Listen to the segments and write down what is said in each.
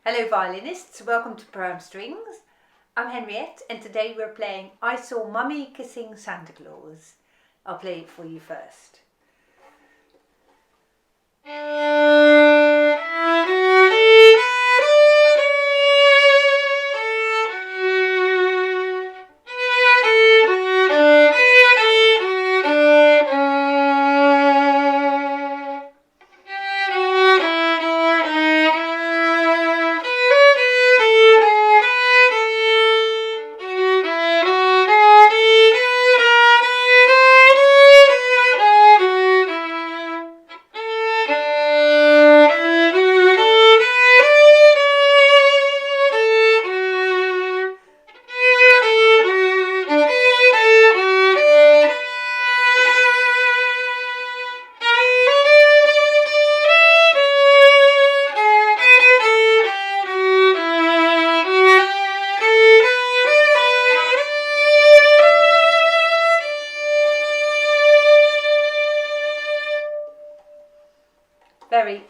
Hello violinists, welcome to Pram Strings. I'm Henriette and today we're playing I Saw Mummy Kissing Santa Claus. I'll play it for you first.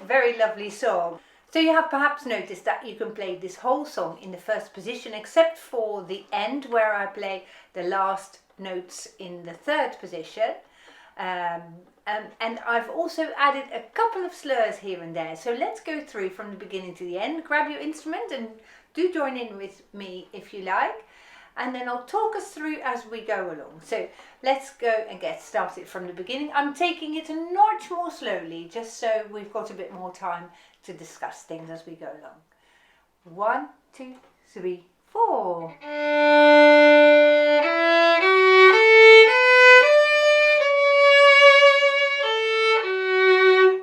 Very lovely song. So you have perhaps noticed that you can play this whole song in the first position except for the end where I play the last notes in the third position. And I've also added a couple of slurs here and there. So let's go through from the beginning to the end. Grab your instrument and do join in with me if you like. And then I'll talk us through as we go along. So let's go and get started from the beginning. I'm taking it a notch more slowly, just so we've got a bit more time to discuss things as we go along. 1, 2, 3, 4.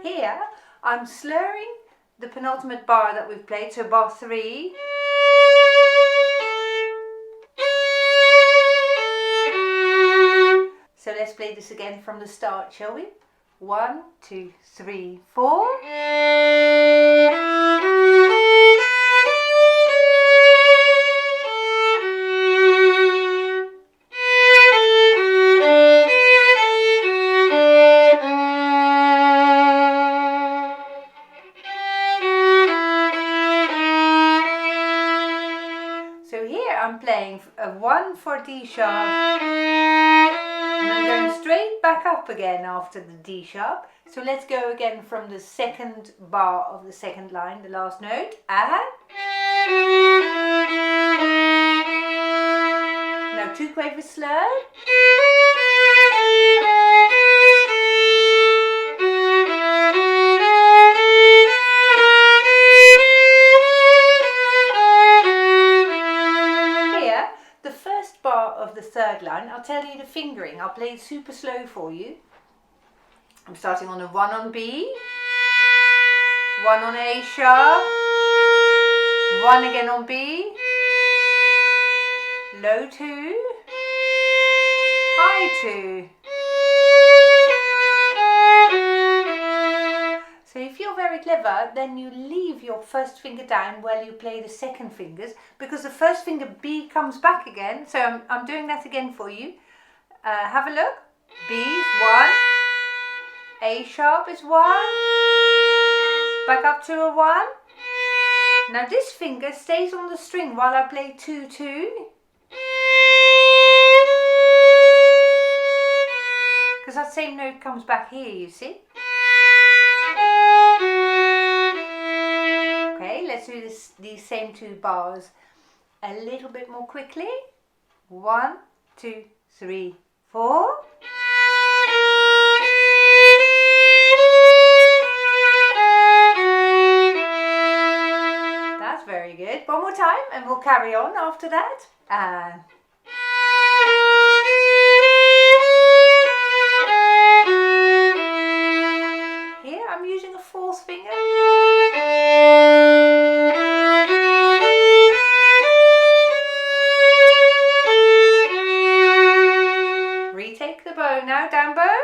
Here, I'm slurring the penultimate bar that we've played, so bar 3. So let's play this again from the start, shall we? 1, 2, 3, 4. So here I'm playing a 1 for D sharp. And I'm going straight back up again after the D sharp. So let's go again from the second bar of the second line, the last note. And now 2 quavers slur. Of the third line, I'll tell you the fingering. I'll play it super slow for you. I'm starting on a 1 on B, 1 on A sharp, 1 again on B, low 2, high 2. So if you're very clever, then you leave your first finger down while you play the second fingers, because the first finger B comes back again. So I'm doing that again for you. Have a look. B is 1, A sharp is 1, back up to a 1. Now this finger stays on the string while I play 2, 2. Because that same note comes back here, you see. Okay, let's do these same 2 bars a little bit more quickly. 1, 2, 3, 4. That's very good. One more time and we'll carry on after that. And here I'm using a 4th finger. Retake the bow now, down bow.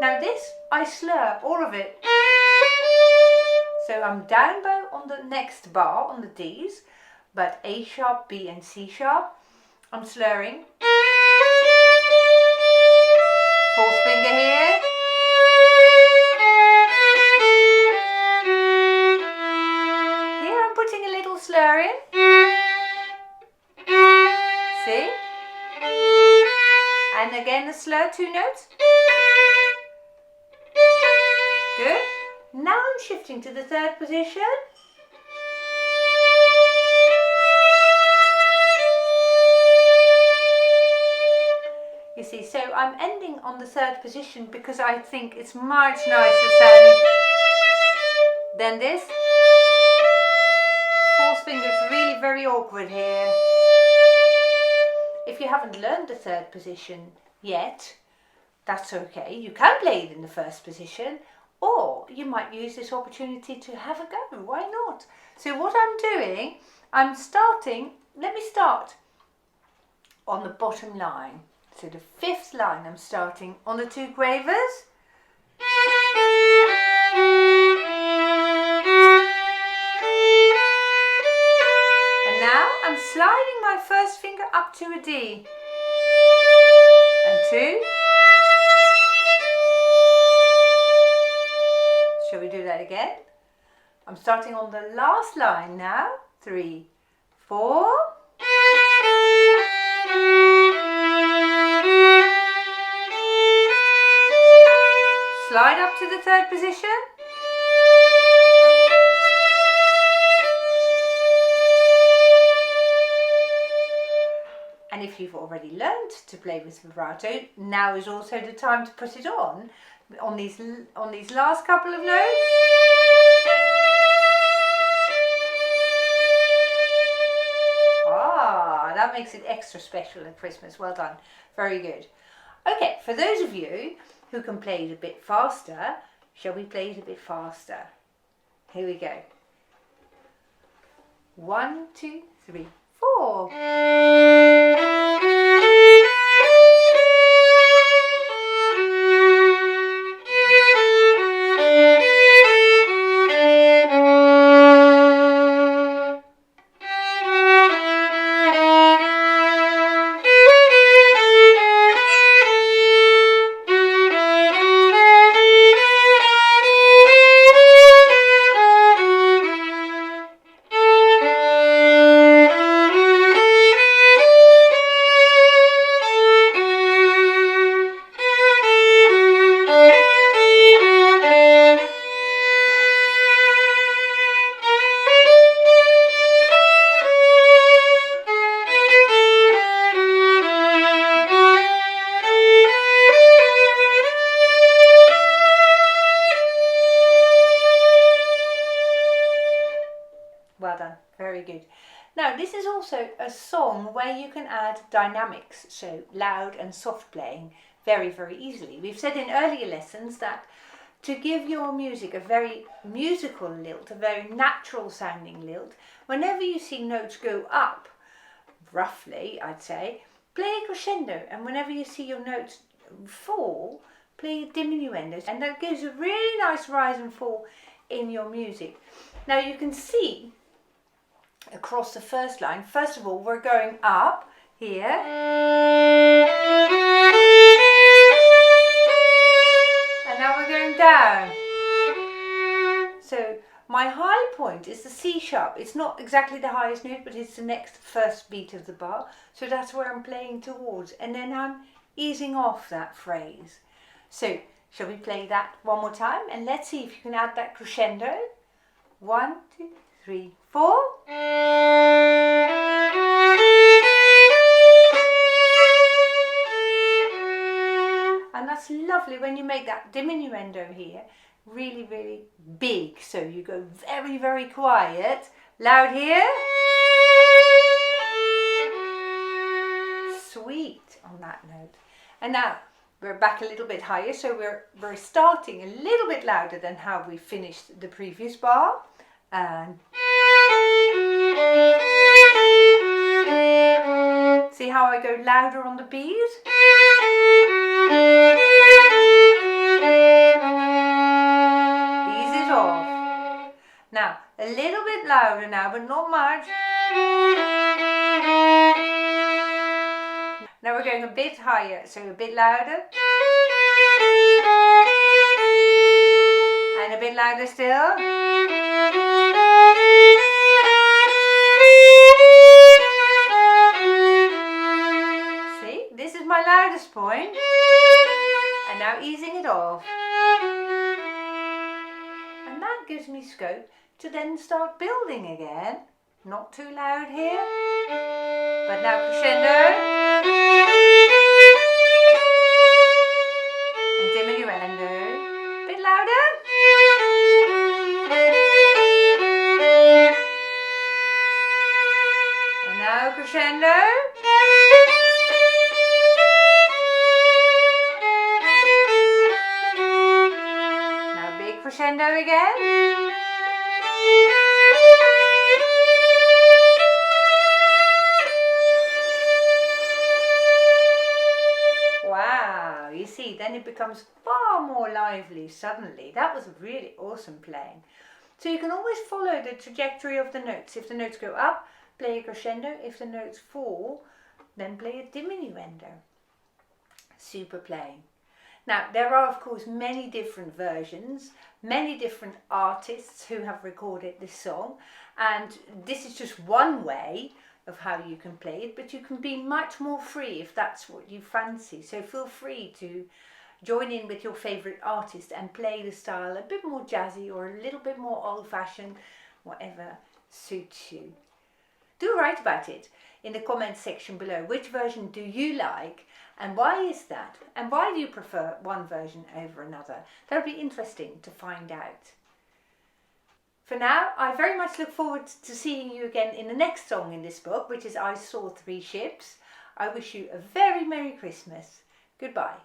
Now this, I slur all of it. So I'm down bow on the next bar, on the Ds, but A sharp, B and C sharp, I'm slurring. Fourth finger here. Here I'm putting a little slur in. See? And again a slur, 2 notes. Good. Now I'm shifting to the 3rd position. You see, so I'm ending on the 3rd position because I think it's much nicer sounding than this. 4th finger is really very awkward here. If you haven't learned the 3rd position yet, that's okay. You can play it in the 1st position, or you might use this opportunity to have a go. Why not? So what I'm doing, I'm starting, let me start on the bottom line. So the 5th line, I'm starting on the 2 quavers. And now I'm sliding my 1st finger up to a D. And 2. Shall we do that again? I'm starting on the last line now. 3, 4. Slide up to the 3rd position. And if you've already learned to play with vibrato, now is also the time to put it on these last couple of notes. Ah, that makes it extra special at Christmas. Well done. Very good. Okay, for those of you who can play it a bit faster, shall we play it a bit faster? Here we go. 1, 2, 3, 4. Well done, very good. Now this is also a song where you can add dynamics, so loud and soft playing very, very easily. We've said in earlier lessons that to give your music a very musical lilt, a very natural sounding lilt, whenever you see notes go up, roughly I'd say, play a crescendo, and whenever you see your notes fall, play diminuendos, and that gives a really nice rise and fall in your music. Now you can see across the 1st line, first of all we're going up here, and now we're going down. So my high point is the C sharp. It's not exactly the highest note, but it's the next 1st beat of the bar, so that's where I'm playing towards, and then I'm easing off that phrase. So shall we play that one more time, and let's see if you can add that crescendo. 1, 2, 3, 4. And that's lovely when you make that diminuendo here really, really big. So you go very, very quiet, loud here, sweet on that note. And now we're back a little bit higher, so we're starting a little bit louder than how we finished the previous bar. And see how I go louder on the B's? Ease it off. Now, a little bit louder now, but not much. Now we're going a bit higher, so a bit louder. bit louder still. See, this is my loudest point. And now easing it off. And that gives me scope to then start building again. Not too loud here, but now crescendo. And diminuendo. Bit louder. And now crescendo. Now big crescendo again. Wow, you see, then it becomes far more lively suddenly. That was really awesome playing. So you can always follow the trajectory of the notes. If the notes go up, play a crescendo. If the notes fall, then play a diminuendo. Super playing. Now, there are, of course, many different versions, many different artists who have recorded this song, and this is just one way of how you can play it, but you can be much more free if that's what you fancy. So feel free to join in with your favourite artist and play the style a bit more jazzy or a little bit more old-fashioned, whatever suits you. Do write about it in the comments section below. Which version do you like and why is that? And why do you prefer one version over another? That would be interesting to find out. For now, I very much look forward to seeing you again in the next song in this book, which is I Saw Three Ships. I wish you a very Merry Christmas. Goodbye.